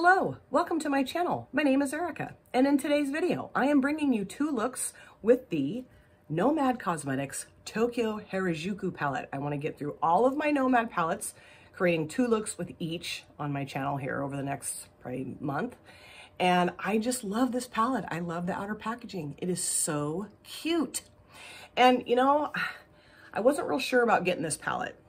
Hello, welcome to my channel. My name is Erica, and in today's video, I am bringing you two looks with the Nomad Cosmetics Tokyo Harajuku palette. I want to get through all of my Nomad palettes, creating two looks with each on my channel here over the next probably month. And I just love this palette. I love the outer packaging. It is so cute. And you know, I wasn't real sure about getting this palette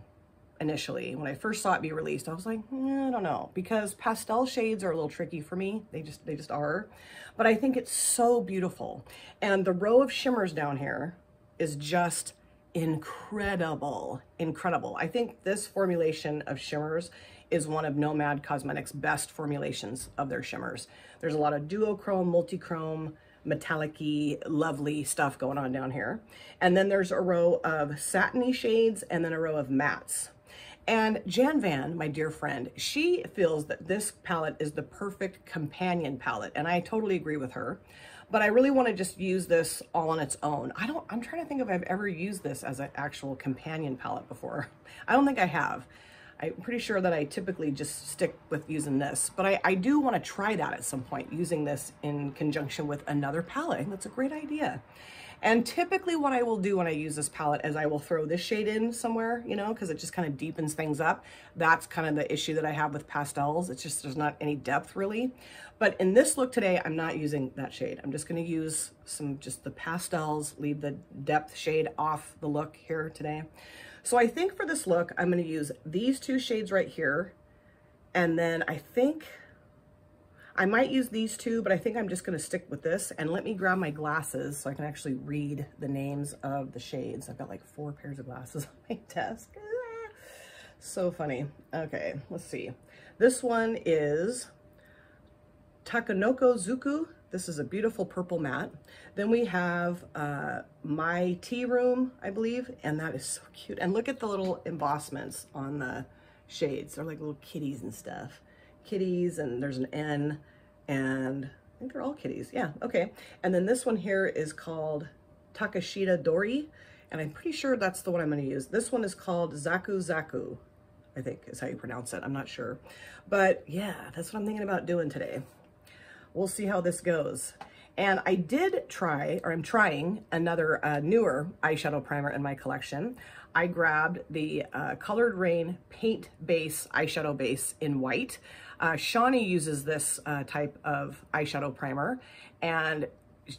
initially. When I first saw it be released, I was like, I don't know, because pastel shades are a little tricky for me. They just are. But I think it's so beautiful. And the row of shimmers down here is just incredible, incredible. I think this formulation of shimmers is one of Nomad Cosmetics' best formulations of their shimmers. There's a lot of duochrome, multichrome, metallic-y, lovely stuff going on down here. And then there's a row of satiny shades and then a row of mattes. And Jan Van, my dear friend, she feels that this palette is the perfect companion palette. And I totally agree with her. But I really want to just use this all on its own. I'm trying to think if I've ever used this as an actual companion palette before. I don't think I have. I'm pretty sure that I typically just stick with using this, but I do want to try that at some point, using this in conjunction with another palette. I think that's a great idea. And typically what I will do when I use this palette is I will throw this shade in somewhere, you know, because it just kind of deepens things up. That's kind of the issue that I have with pastels. It's just, there's not any depth really. But in this look today, I'm not using that shade. I'm just going to use just the pastels, leave the depth shade off the look here today. So I think for this look, I'm going to use these two shades right here. And then I think I might use these two, but I think I'm just going to stick with this. And let me grab my glasses so I can actually read the names of the shades. I've got like 4 pairs of glasses on my desk. So funny. Okay, let's see. This one is Takanoko Zuku. This is a beautiful purple matte. Then we have My Tea Room, I believe, and that is so cute. And look at the little embossments on the shades. They're like little kitties and stuff. Kitties, and there's an N, and I think they're all kitties. Yeah, okay. And then this one here is called Takashita Dori, and I'm pretty sure that's the one I'm going to use. This one is called Zaku Zaku, I think is how you pronounce it. I'm not sure. But yeah, that's what I'm thinking about doing today. We'll see how this goes. And I did try, or I'm trying, another newer eyeshadow primer in my collection. I grabbed the Colored Rain Paint Base eyeshadow base in white. Shawnee uses this type of eyeshadow primer, and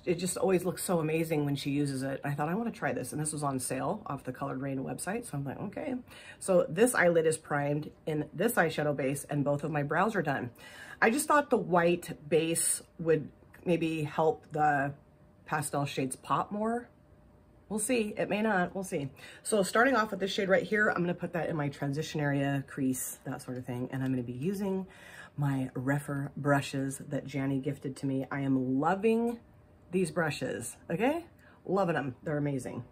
it just always looks so amazing when she uses it. I thought, I want to try this, and this was on sale off the Colored Rain website, so I'm like, okay. So this eyelid is primed in this eyeshadow base, and both of my brows are done. I just thought the white base would maybe help the pastel shades pop more. We'll see. It may not. We'll see. So starting off with this shade right here, I'm going to put that in my transition area, crease, that sort of thing. And I'm going to be using my Refer brushes that Janny gifted to me. I am loving these brushes. Okay? Loving them. They're amazing.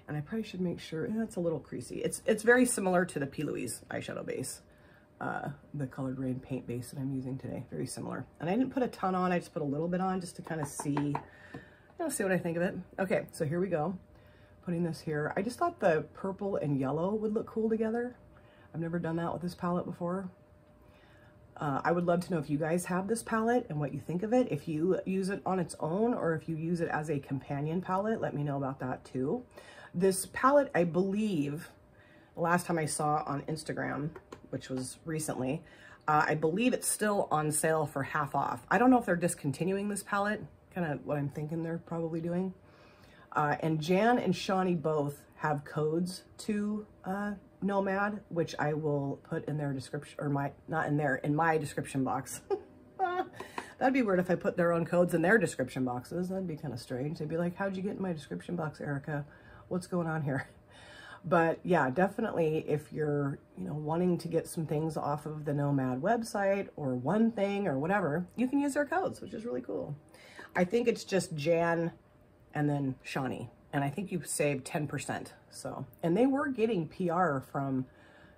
And I probably should make sure it's a little creasy. It's very similar to the P. Louise eyeshadow base. The Colored Rain paint base that I'm using today. Very similar. And I didn't put a ton on. I just put a little bit on just to kind of see what I think of it. Okay, so here we go. Putting this here. I just thought the purple and yellow would look cool together. I've never done that with this palette before. I would love to know if you guys have this palette and what you think of it. If you use it on its own or if you use it as a companion palette, let me know about that too. This palette, I believe, the last time I saw on Instagram, which was recently, I believe it's still on sale for half off. I don't know if they're discontinuing this palette, kind of what I'm thinking they're probably doing. And Jan and Shawnee both have codes to Nomad, which I will put in their description, or in my description box. That'd be weird if I put their own codes in their description boxes. That'd be kind of strange. They'd be like, how'd you get in my description box, Erica? What's going on here? But yeah, definitely if you're, wanting to get some things off of the Nomad website or one thing or whatever, you can use their codes, which is really cool. I think it's just Jan and then Shawnee, and I think you saved 10%. So, and they were getting PR from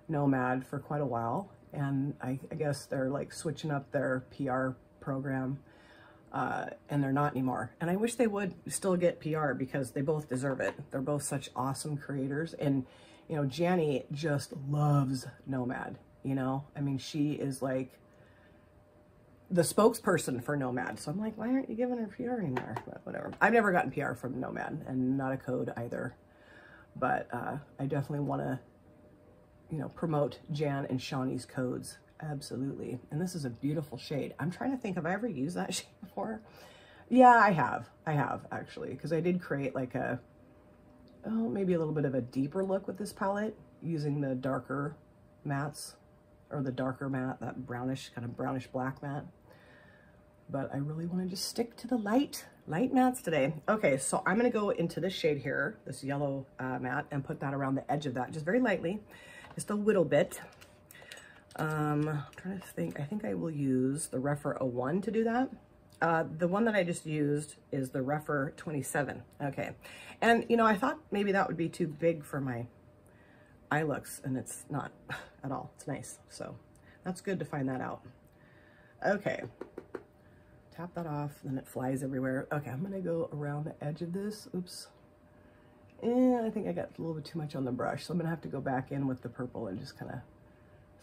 Nomad for quite a while, and I guess they're like switching up their PR program, and they're not anymore. And I wish they would still get PR because they both deserve it. They're both such awesome creators, and Janny just loves Nomad. I mean, she is like the spokesperson for Nomad. So I'm like, why aren't you giving her PR anymore? But whatever. I've never gotten PR from Nomad, and not a code either. But I definitely want to, you know, promote Jan and Shawnee's codes. Absolutely. And this is a beautiful shade. I'm trying to think, have I ever used that shade before? Yeah, I have actually, because I did create like a, oh, maybe a little bit of a deeper look with this palette using the darker mattes, or the darker matte, that brownish, kind of brownish black matte. But I really want to just stick to the light mattes today. Okay, so I'm going to go into this shade here, this yellow matte, and put that around the edge of that, just very lightly, just a little bit. I'm trying to think, I think I will use the Refer 01 to do that. The one that I just used is the Refer 27. Okay. And, you know, I thought maybe that would be too big for my eye looks, and it's not at all. It's nice. So that's good to find that out. Okay. Tap that off, then it flies everywhere. Okay, I'm going to go around the edge of this. Oops. And I think I got a little bit too much on the brush, so I'm going to have to go back in with the purple and just kind of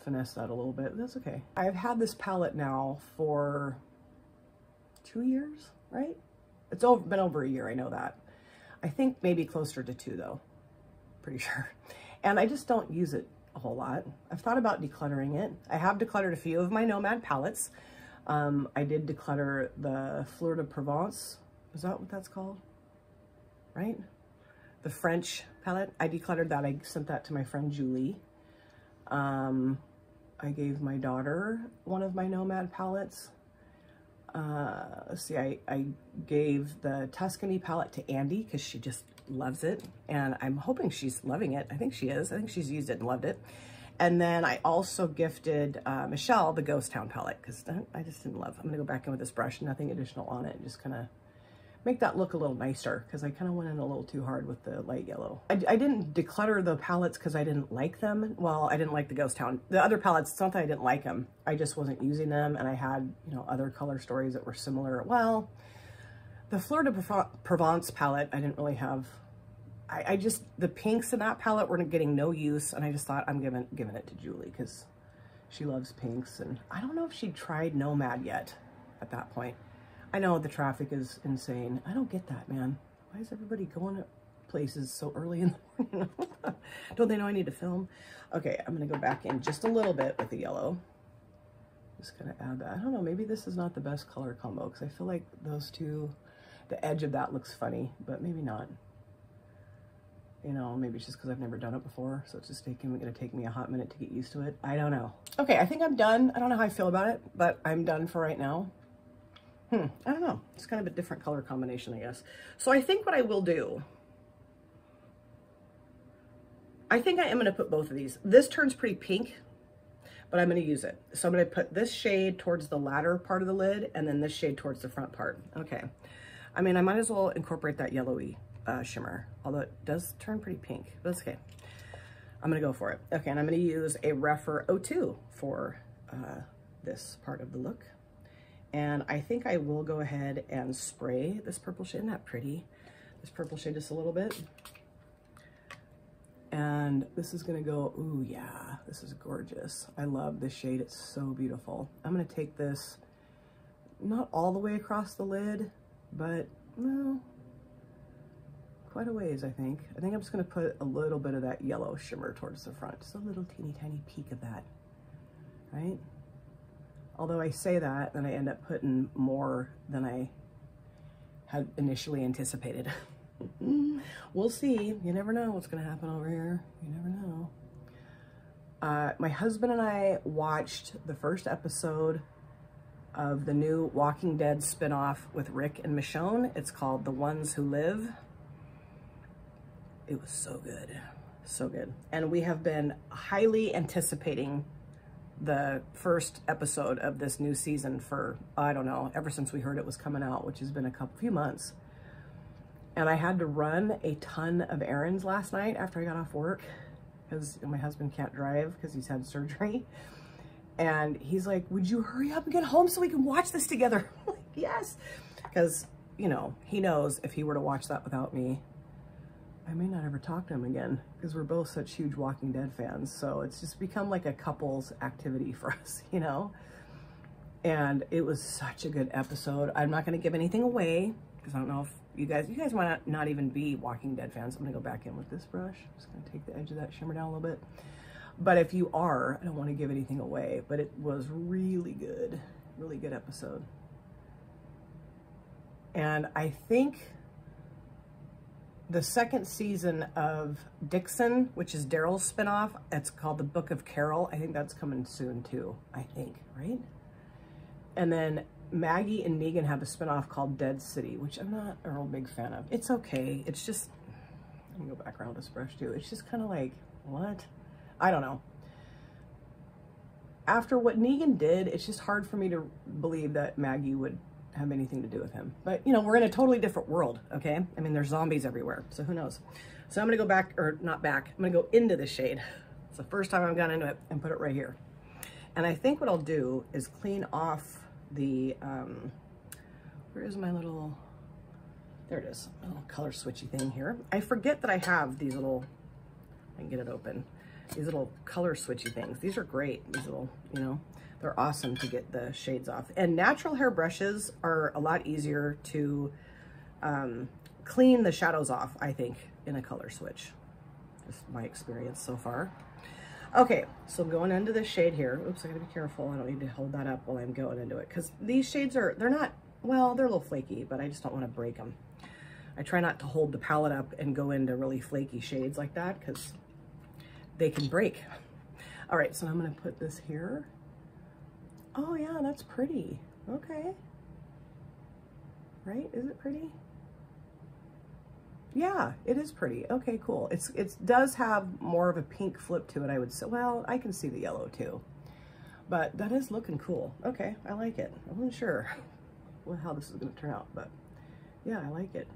finesse that a little bit. That's okay. I've had this palette now for 2 years, right? It's been over a year, I know that. I think maybe closer to 2 though, pretty sure. And I just don't use it a whole lot. I've thought about decluttering it. I have decluttered a few of my Nomad palettes. I did declutter the Fleur de Provence. Is that what that's called? Right? The French palette. I decluttered that. I sent that to my friend Julie. I gave my daughter one of my Nomad palettes. Let's see, I gave the Tuscany palette to Andy because she just loves it. And I'm hoping she's loving it. I think she is. I think she's used it and loved it. And then I also gifted Michelle the Ghost Town palette because I just didn't love it. I'm going to go back in with this brush, nothing additional on it, and just kind of make that look a little nicer because I kind of went in a little too hard with the light yellow. I didn't declutter the palettes because I didn't like them. Well, I didn't like the Ghost Town. The other palettes, it's not that I didn't like them. I just wasn't using them, and I had, you know, other color stories that were similar. Well, the Fleur de Provence palette, I didn't really have. I just, the pinks in that palette were getting no use, and I just thought I'm giving it to Julie because she loves pinks, and I don't know if she'd tried Nomad yet at that point. I know the traffic is insane. I don't get that, man. Why is everybody going to places so early in the morning? Don't they know I need to film? Okay, I'm going to go back in just a little bit with the yellow. Just going to add that. I don't know, maybe this is not the best color combo because I feel like those two, the edge of that looks funny, but maybe not. You know, maybe it's just because I've never done it before, so it's just going to take me a hot minute to get used to it. I don't know. Okay, I think I'm done. I don't know how I feel about it, but I'm done for right now. I don't know. It's kind of a different color combination, I guess. So I think what I will do, I think I am going to put both of these. This turns pretty pink, but I'm going to use it. So I'm going to put this shade towards the latter part of the lid and then this shade towards the front part. Okay. I mean, I might as well incorporate that yellowy shimmer, although it does turn pretty pink, but it's okay. I'm going to go for it. Okay, and I'm going to use a Refer 02 for this part of the look. And I think I will go ahead and spray this purple shade. Isn't that pretty? This purple shade just a little bit. And this is gonna go, ooh yeah, this is gorgeous. I love this shade, it's so beautiful. I'm gonna take this, not all the way across the lid, but well, quite a ways, I think. I think I'm just gonna put a little bit of that yellow shimmer towards the front. Just a little teeny tiny peek of that, right? Although I say that, then I end up putting more than I had initially anticipated. We'll see. You never know what's going to happen over here. You never know. My husband and I watched the first episode of the new Walking Dead spinoff with Rick and Michonne. It's called The Ones Who Live. It was so good. So good. And we have been highly anticipating the first episode of this new season for, I don't know, ever since we heard it was coming out, which has been few months. And I had to run a ton of errands last night after I got off work because my husband can't drive because he's had surgery. And he's like, would you hurry up and get home so we can watch this together? I'm like, yes. Because, you know, he knows if he were to watch that without me, I may not ever talk to him again because we're both such huge Walking Dead fans. So it's just become like a couple's activity for us, you know? And it was such a good episode. I'm not going to give anything away because I don't know if you guys might not even be Walking Dead fans. I'm going to go back in with this brush. I'm just going to take the edge of that shimmer down a little bit. But if you are, I don't want to give anything away, but it was really good episode. And I think the second season of Dixon, which is Daryl's spinoff, it's called The Book of Carol. I think that's coming soon too, I think, right? And then Maggie and Negan have a spinoff called Dead City, which I'm not a real big fan of. It's okay. It's just, let me go back around this brush too. It's just kind of like, what? I don't know. After what Negan did, it's just hard for me to believe that Maggie would have anything to do with him. But, you know, we're in a totally different world, okay? I mean, there's zombies everywhere, so who knows? So I'm going to go back, or not back, I'm going to go into the shade. It's the first time I've gone into it, and put it right here. And I think what I'll do is clean off the, where is my little, there it is, a little color switchy thing here. I forget that I have these little, I can get it open, these little color switchy things. These are great, these little, you know, they're awesome to get the shades off. And natural hair brushes are a lot easier to clean the shadows off, I think, in a color switch. Just my experience so far. Okay, so I'm going into this shade here. Oops, I gotta be careful. I don't need to hold that up while I'm going into it, because these shades are, they're not, well, they're a little flaky, but I just don't want to break them. I try not to hold the palette up and go into really flaky shades like that, because they can break. All right, so I'm gonna put this here. Oh yeah, that's pretty. Okay. Right, is it pretty? Yeah, it is pretty. Okay, cool. It does have more of a pink flip to it, I would say. Well, I can see the yellow too, but that is looking cool. Okay, I like it. I wasn't sure how this is going to turn out, but yeah, I like it.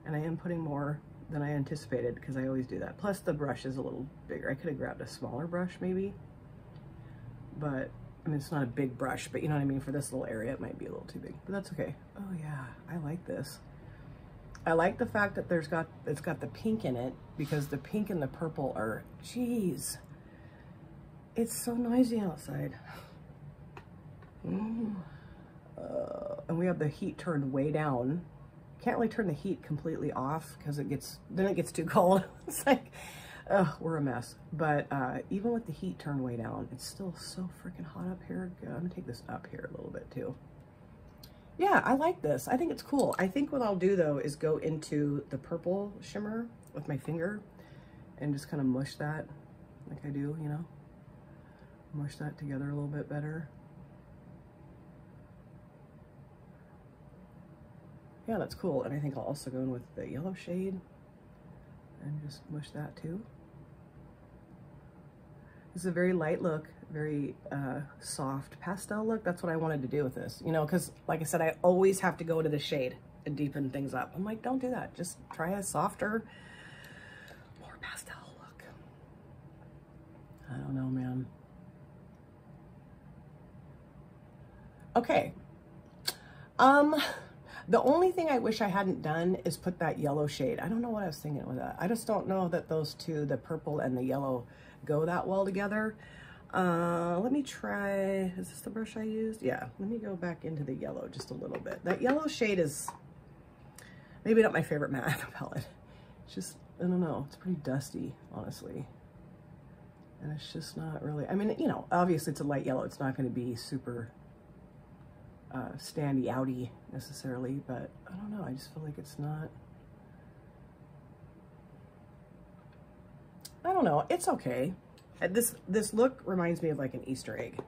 And I am putting more than I anticipated, because I always do that. Plus the brush is a little bigger. I could have grabbed a smaller brush maybe, but I mean, it's not a big brush, but you know what I mean? For this little area, it might be a little too big, but that's okay. Oh yeah, I like this. I like the fact that it's got the pink in it, because the pink and the purple are, geez, it's so noisy outside. And we have the heat turned way down. Can't really turn the heat completely off, because then it gets too cold. It's like, we're a mess. But even with the heat turned way down, it's still so freaking hot up here. Good. I'm gonna take this up here a little bit too. Yeah, I like this. I think it's cool. I think what I'll do though is go into the purple shimmer with my finger and just kind of mush that like I do, you know, mush that together a little bit better. Yeah, that's cool. And I think I'll also go in with the yellow shade and just mush that too. It's a very light look, very soft pastel look. That's what I wanted to do with this, you know, because like I said, I always have to go to the shade and deepen things up. I'm like, don't do that. Just try a softer, more pastel look. I don't know, man. Okay. The only thing I wish I hadn't done is put that yellow shade. I don't know what I was thinking with that. I just don't know that those two, the purple and the yellow, go that well together. Let me try, is this the brush I used? Yeah, let me go back into the yellow just a little bit. That yellow shade is maybe not my favorite matte palette. It's just, I don't know, it's pretty dusty, honestly. And it's just not really, I mean, you know, obviously it's a light yellow. It's not going to be super standy outy necessarily, but I don't know, I just feel like it's not, I don't know, it's okay. This look reminds me of like an Easter egg.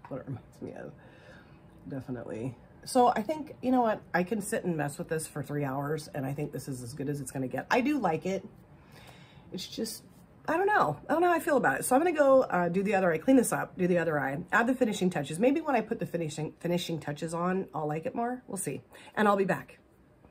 What it reminds me of, definitely. So I think, you know what, I can sit and mess with this for 3 hours, and I think this is as good as it's going to get. I do like it. It's just, I don't know how I feel about it. So I'm going to go do the other eye, clean this up, do the other eye, add the finishing touches. Maybe when I put the finishing touches on, I'll like it more. We'll see. And I'll be back.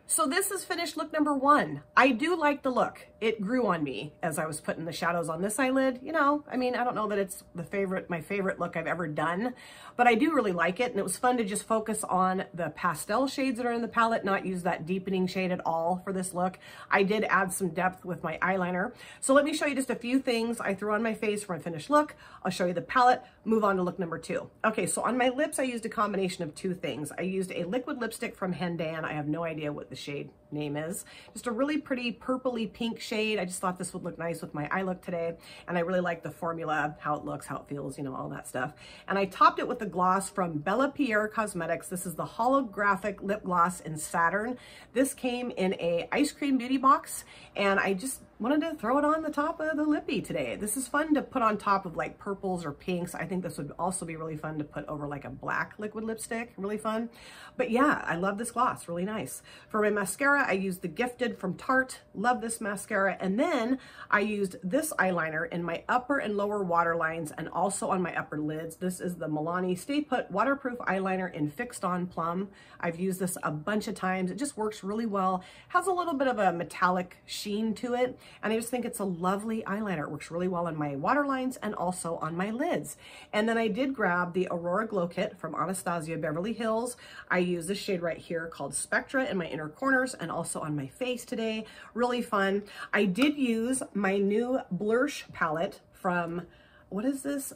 So this is finished look number 1. I do like the look. It grew on me as I was putting the shadows on this eyelid. You know, I mean, I don't know that it's my favorite look I've ever done, but I do really like it. And it was fun to just focus on the pastel shades that are in the palette, not use that deepening shade at all for this look. I did add some depth with my eyeliner. So let me show you just a few things I threw on my face for my finished look. I'll show you the palette, move on to look number 2. Okay, so on my lips, I used a combination of 2 things. I used a liquid lipstick from Hendan. I have no idea what the shade name is. Just a really pretty purpley pink shade. I just thought this would look nice with my eye look today. And I really like the formula, how it looks, how it feels, you know, all that stuff. And I topped it with the gloss from Bella Pierre Cosmetics. This is the holographic lip gloss in Saturn. This came in a ice cream beauty box, and I just wanted to throw it on the top of the lippy today. This is fun to put on top of like purples or pinks. I think this would also be really fun to put over like a black liquid lipstick, really fun. But yeah, I love this gloss, really nice. For my mascara, I used the Gifted from Tarte. Love this mascara. And then I used this eyeliner in my upper and lower waterlines and also on my upper lids. This is the Milani Stay Put Waterproof Eyeliner in Fixed On Plum. I've used this a bunch of times. It just works really well. Has a little bit of a metallic sheen to it. And I just think it's a lovely eyeliner. It works really well on my waterlines and also on my lids. And then I did grab the Aurora Glow Kit from Anastasia Beverly Hills. I use this shade right here called Spectra in my inner corners and also on my face today. Really fun. I did use my new Blush palette from, what is this?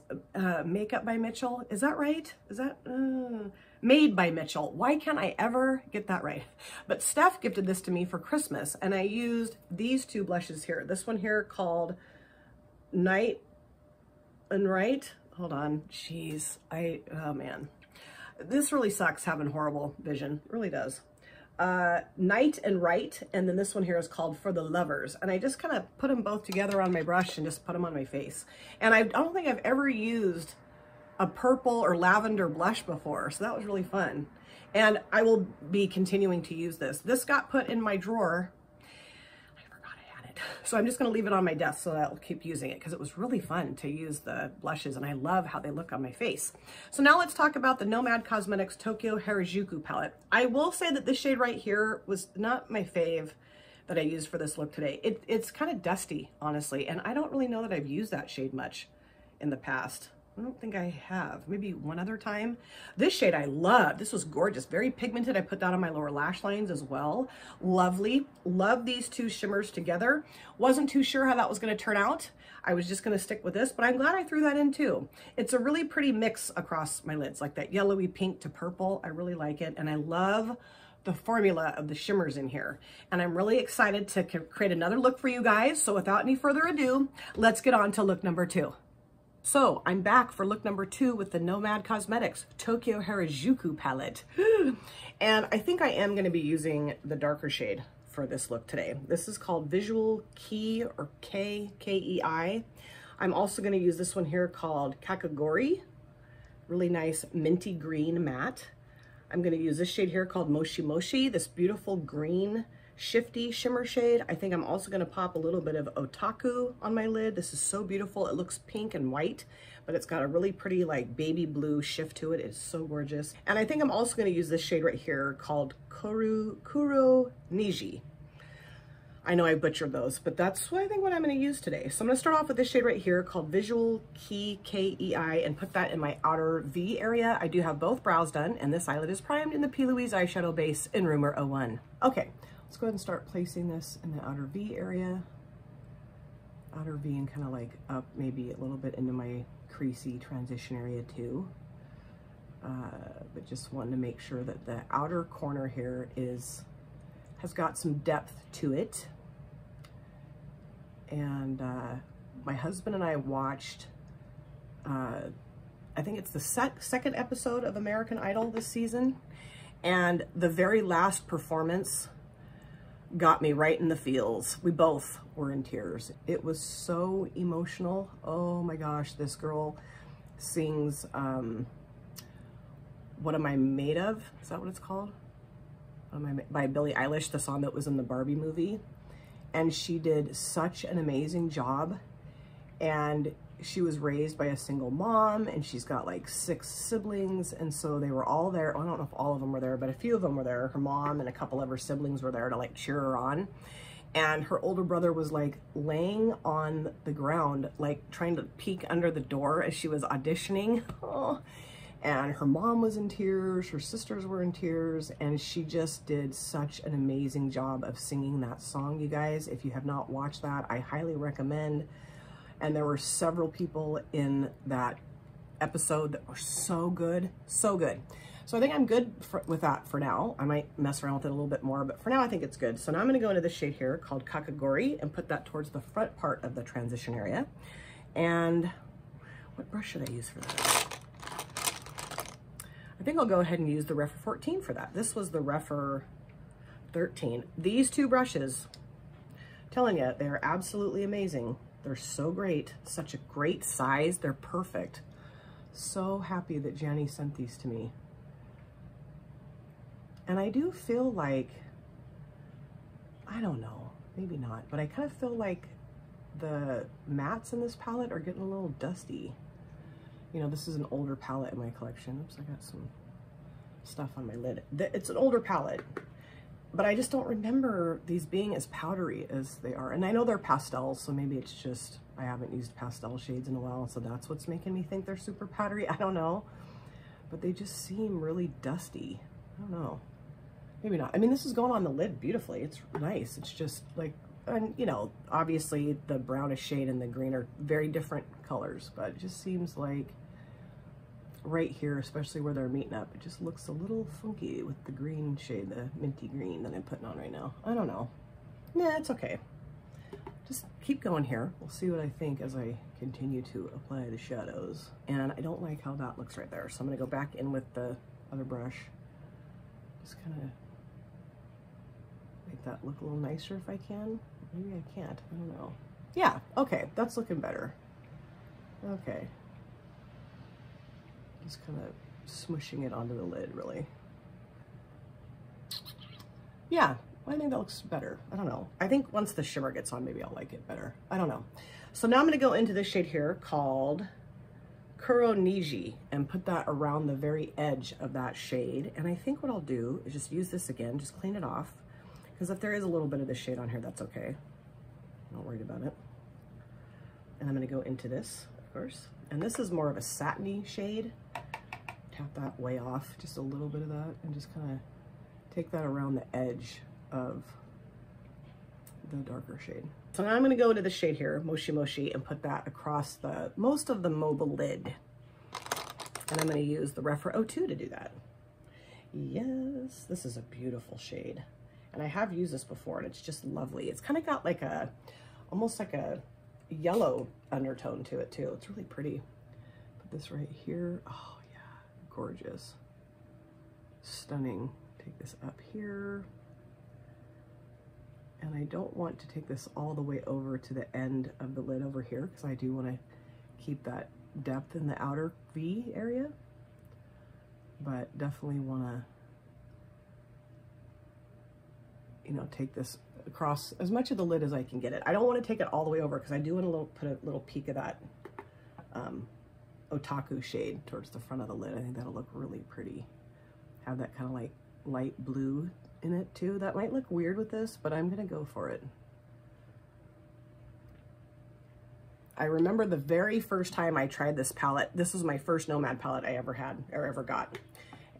Makeup by Mitchell. Is that right? Is that... Made by Mitchell. Why can't I ever get that right? But Steph gifted this to me for Christmas, and I used these 2 blushes here. This one here called Night and Right. Hold on. Jeez. Oh man. This really sucks having horrible vision. It really does. Night and Right, and then this one here is called For the Lovers. And I just kind of put them both together on my brush and just put them on my face. And I don't think I've ever used a purple or lavender blush before, so that was really fun. And I will be continuing to use this. This got put in my drawer. I forgot I had it. So I'm just gonna leave it on my desk so that I'll keep using it because it was really fun to use the blushes and I love how they look on my face. So now let's talk about the Nomad Cosmetics Tokyo Harajuku palette. I will say that this shade right here was not my fave that I used for this look today. It's kind of dusty, honestly, and I don't really know that I've used that shade much in the past. I don't think I have. Maybe one other time. This shade I love. This was gorgeous. Very pigmented. I put that on my lower lash lines as well. Lovely. Love these 2 shimmers together. Wasn't too sure how that was going to turn out. I was just going to stick with this, but I'm glad I threw that in too. It's a really pretty mix across my lids, like that yellowy pink to purple. I really like it. And I love the formula of the shimmers in here. And I'm really excited to create another look for you guys. So without any further ado, let's get on to look number 2. So I'm back for look number 2 with the Nomad Cosmetics Tokyo Harajuku palette. And I think I am going to be using the darker shade for this look today. This is called Visual Kei or K-E-I. I'm also going to use this one here called Kakagori. Really nice minty green matte. I'm going to use this shade here called Moshi Moshi, this beautiful green shifty shimmer shade. I think I'm also going to pop a little bit of Otaku on my lid. This is so beautiful. It looks pink and white, but it's got a really pretty like baby blue shift to it. It's so gorgeous. And I think I'm also going to use this shade right here called Kuro Niji. I know I butchered those, but that's what I'm going to use today. So I'm going to start off with this shade right here called Visual Kei, K-E-I, and put that in my outer V area. I do have both brows done, and this eyelid is primed in the P. Louise eyeshadow base in Rumor 01. Okay. Let's go ahead and start placing this in the outer V area. Outer V and kind of like up maybe a little bit into my creasy transition area too. But just wanting to make sure that the outer corner here has got some depth to it. And my husband and I watched, I think it's the second episode of American Idol this season. And the very last performance got me right in the feels. We both were in tears. It was so emotional. Oh my gosh, this girl sings, What Am I Made Of? Is that what it's called? By Billie Eilish, the song that was in the Barbie movie. And she did such an amazing job. And she was raised by a single mom, and she's got like 6 siblings, and so they were all there. I don't know if all of them were there, but a few of them were there. Her mom and a couple of her siblings were there to like cheer her on. And her older brother was like laying on the ground, like trying to peek under the door as she was auditioning. Oh. And her mom was in tears, her sisters were in tears, and she just did such an amazing job of singing that song, you guys. If you have not watched that, I highly recommend. And there were several people in that episode that were so good, so good. So I think I'm good with that for now. I might mess around with it a little bit more, but for now I think it's good. So now I'm gonna go into this shade here called Kakagori and put that towards the front part of the transition area. And what brush should I use for that? I think I'll go ahead and use the Rephr 14 for that. This was the Rephr 13. These 2 brushes, I'm telling you, they're absolutely amazing. They're so great, such a great size. They're perfect. So happy that Jenny sent these to me. And I do feel like, I don't know, maybe not, but I kind of feel like the mattes in this palette are getting a little dusty. You know, this is an older palette in my collection. Oops, I got some stuff on my lid. It's an older palette, but I just don't remember these being as powdery as they are. And I know they're pastels, so maybe it's just, I haven't used pastel shades in a while, so that's what's making me think they're super powdery. I don't know, but they just seem really dusty. I don't know. Maybe not. I mean, this is going on the lid beautifully. It's nice. It's just like, and you know, obviously the brownish shade and the green are very different colors, but it just seems like right here, especially where they're meeting up, it just looks a little funky with the green shade, the minty green that I'm putting on right now. I don't know. Nah, it's okay. Just keep going here. We'll see what I think as I continue to apply the shadows. And I don't like how that looks right there, so I'm gonna go back in with the other brush. Just kind of make that look a little nicer if I can. Maybe I can't, I don't know. Yeah, okay, that's looking better. Okay. Just kind of smushing it onto the lid, really. Yeah, I think that looks better. I don't know. I think once the shimmer gets on, maybe I'll like it better. I don't know. So now I'm gonna go into this shade here called Kuroniji and put that around the very edge of that shade. And I think what I'll do is just use this again, just clean it off. Because if there is a little bit of this shade on here, that's okay. I'm not worried about it. And I'm gonna go into this, of course. And this is more of a satiny shade. Tap that way off, just a little bit of that, and just kind of take that around the edge of the darker shade. So now I'm gonna go into the shade here, Moshi Moshi, and put that across most of the mobile lid. And I'm gonna use the Rephr 02 to do that. Yes, this is a beautiful shade. And I have used this before, and it's just lovely. It's kind of got like almost like a yellow undertone to it too. It's really pretty. Put this right here. Oh yeah, gorgeous. Stunning. Take this up here. And I don't want to take this all the way over to the end of the lid over here, because I do want to keep that depth in the outer V area. But definitely want to, you know, take this across as much of the lid as I can get it. I don't want to take it all the way over, because I do want to put a little peek of that otaku shade towards the front of the lid. I think that'll look really pretty. Have that kind of like light blue in it too. That might look weird with this, but I'm gonna go for it. I remember the very first time I tried this palette. This was my first Nomad palette I ever had or ever got.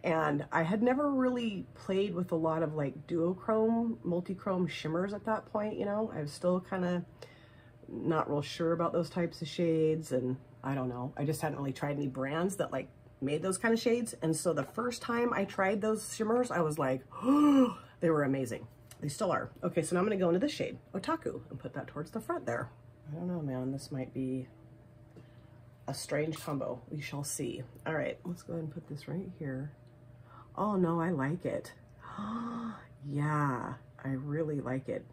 And I had never really played with a lot of like duochrome, multi-chrome shimmers at that point, you know. I was still kind of not real sure about those types of shades, and I don't know. I just hadn't really tried any brands that like made those kind of shades. And so the first time I tried those shimmers, I was like, oh, they were amazing. They still are. Okay, so now I'm gonna go into this shade, Otaku, and put that towards the front there. I don't know, man, this might be a strange combo. We shall see. All right, let's go ahead and put this right here. Oh no, I like it. Yeah, I really like it.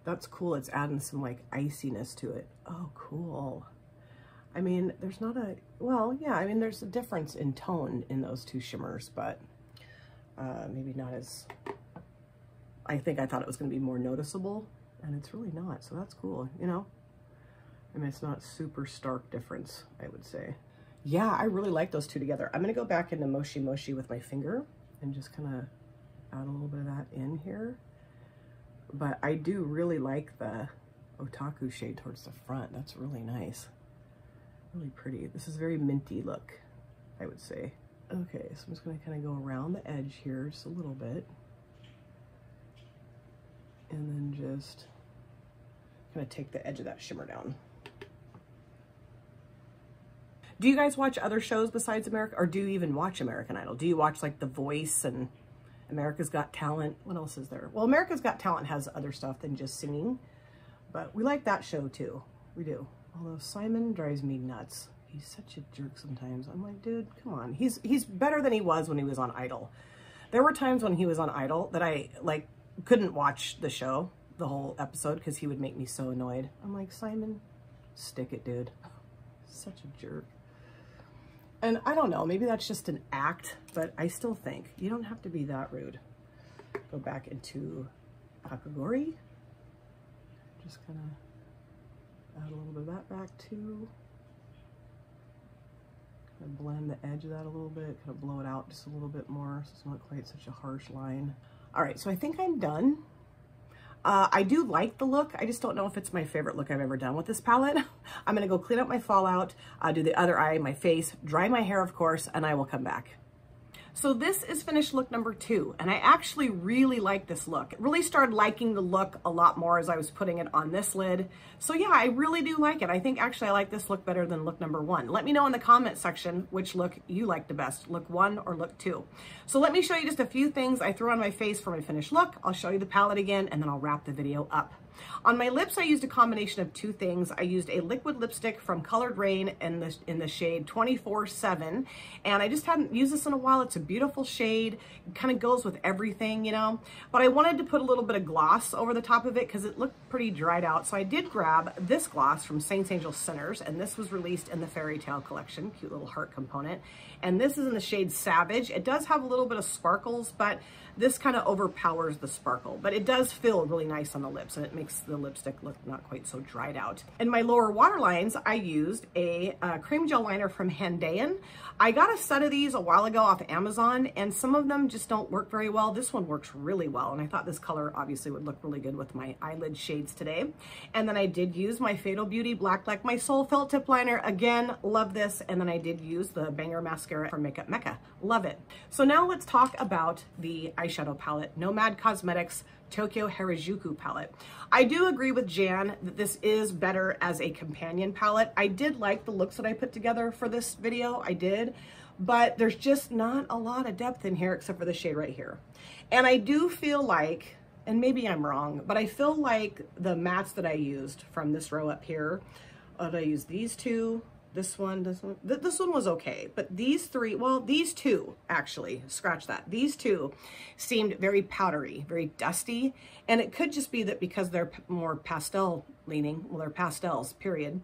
That's cool. It's adding some like iciness to it. Oh, cool. I mean, there's not a, well, yeah, I mean, there's a difference in tone in those two shimmers, but maybe not as, I think I thought it was going to be more noticeable, and it's really not, so that's cool, you know? I mean, it's not super stark difference, I would say. Yeah, I really like those two together. I'm gonna go back into Moshi Moshi with my finger and just kind of add a little bit of that in here. But I do really like the Otaku shade towards the front. That's really nice. Really pretty. This is very minty look, I would say. Okay, so I'm just gonna kind of go around the edge here just a little bit. And then just kind of take the edge of that shimmer down. Do you guys watch other shows besides America, or do you even watch American Idol? Do you watch like The Voice and America's Got Talent? What else is there? Well, America's Got Talent has other stuff than just singing, but we like that show too. We do. Although Simon drives me nuts. He's such a jerk sometimes. I'm like, dude, come on. He's better than he was when he was on Idol. There were times when he was on Idol that I like couldn't watch the show, the whole episode, because he would make me so annoyed. I'm like, Simon, stick it, dude. Such a jerk. And I don't know, maybe that's just an act, but I still think you don't have to be that rude. Go back into Kakagori. Just kind of add a little bit of that back too. Kind of blend the edge of that a little bit, kind of blow it out just a little bit more so it's not quite such a harsh line. All right, so I think I'm done. I do like the look. I just don't know if it's my favorite look I've ever done with this palette. I'm gonna go clean up my fallout, do the other eye, my face, dry my hair, of course, and I will come back. So this is finished look number 2, and I actually really like this look. It really started liking the look a lot more as I was putting it on this lid. So yeah, I really do like it. I think actually I like this look better than look number 1. Let me know in the comment section which look you like the best, look 1 or look 2. So let me show you just a few things I threw on my face for my finished look. I'll show you the palette again, and then I'll wrap the video up. On my lips, I used a combination of 2 things. I used a liquid lipstick from Colored Rain in the shade 24/7, and I just hadn't used this in a while. It's a beautiful shade. It kind of goes with everything, you know, but I wanted to put a little bit of gloss over the top of it because it looked pretty dried out. So I did grab this gloss from Saints Angel Sinners, and this was released in the Fairy Tale collection, cute little heart component. And this is in the shade Savage. It does have a little bit of sparkles, but this kind of overpowers the sparkle, but it does feel really nice on the lips, and it makes the lipstick look not quite so dried out. In my lower waterlines, I used a cream gel liner from Handayan. I got a set of these a while ago off Amazon, and some of them just don't work very well. This one works really well, and I thought this color obviously would look really good with my eyelid shades today. And then I did use my Fatal Beauty Black Like My Soul felt tip liner. Again, love this. And then I did use the Banger Mascara from Makeup Mecca. Love it. So now let's talk about the eyeshadow palette, Nomad Cosmetics Tokyo Harajuku palette. I do agree with Jan that this is better as a companion palette. I did like the looks that I put together for this video, I did, but there's just not a lot of depth in here except for the shade right here. And I do feel like, and maybe I'm wrong, but I feel like the mattes that I used from this row up here, I used these 2, this one was okay, but these 3, well, these 2 actually, scratch that. These 2 seemed very powdery, very dusty, and it could just be that because they're more pastel leaning, well, they're pastels, period.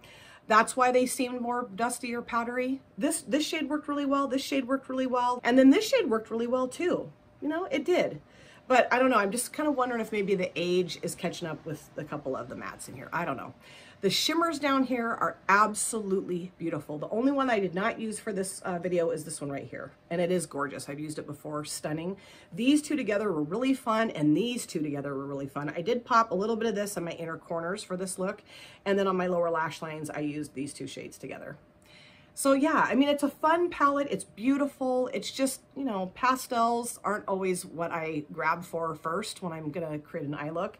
That's why they seemed more dusty or powdery. This shade worked really well, this shade worked really well, and then this shade worked really well too. You know, it did. But I don't know, I'm just kind of wondering if maybe the age is catching up with a couple of the mattes in here. I don't know. The shimmers down here are absolutely beautiful. The only one I did not use for this video is this one right here. And it is gorgeous. I've used it before, stunning. These 2 together were really fun, and these 2 together were really fun. I did pop a little bit of this on my inner corners for this look. And then on my lower lash lines, I used these 2 shades together. So yeah, I mean, it's a fun palette. It's beautiful. It's just, you know, pastels aren't always what I grab for first when I'm gonna create an eye look.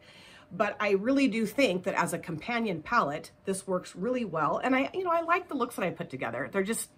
But I really do think that as a companion palette, this works really well. And I like the looks that I put together. They're just,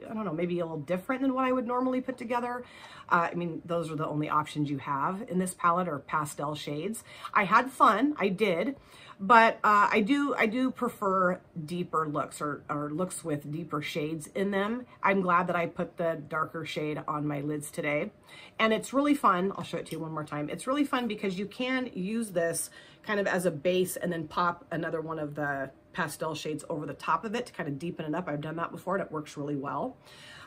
I don't know, maybe a little different than what I would normally put together. I mean, those are the only options you have in this palette, are pastel shades. I had fun, I did, but I do prefer deeper looks, or looks with deeper shades in them. I'm glad that I put the darker shade on my lids today. And it's really fun. I'll show it to you one more time. It's really fun because you can use this kind of as a base and then pop another one of the pastel shades over the top of it to kind of deepen it up. I've done that before and it works really well.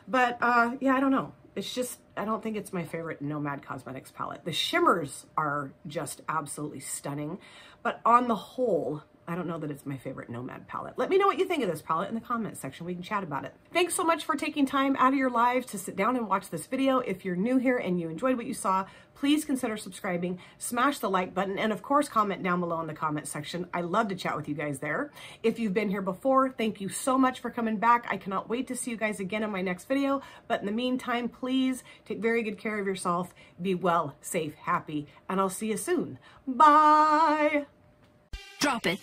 But yeah, I don't know. It's just, I don't think it's my favorite Nomad Cosmetics palette. The shimmers are just absolutely stunning. But on the whole, I don't know that it's my favorite Nomad palette. Let me know what you think of this palette in the comments section. We can chat about it. Thanks so much for taking time out of your lives to sit down and watch this video. If you're new here and you enjoyed what you saw, please consider subscribing, smash the like button, and of course, comment down below in the comment section. I love to chat with you guys there. If you've been here before, thank you so much for coming back. I cannot wait to see you guys again in my next video. But in the meantime, please take very good care of yourself. Be well, safe, happy, and I'll see you soon. Bye. Drop it.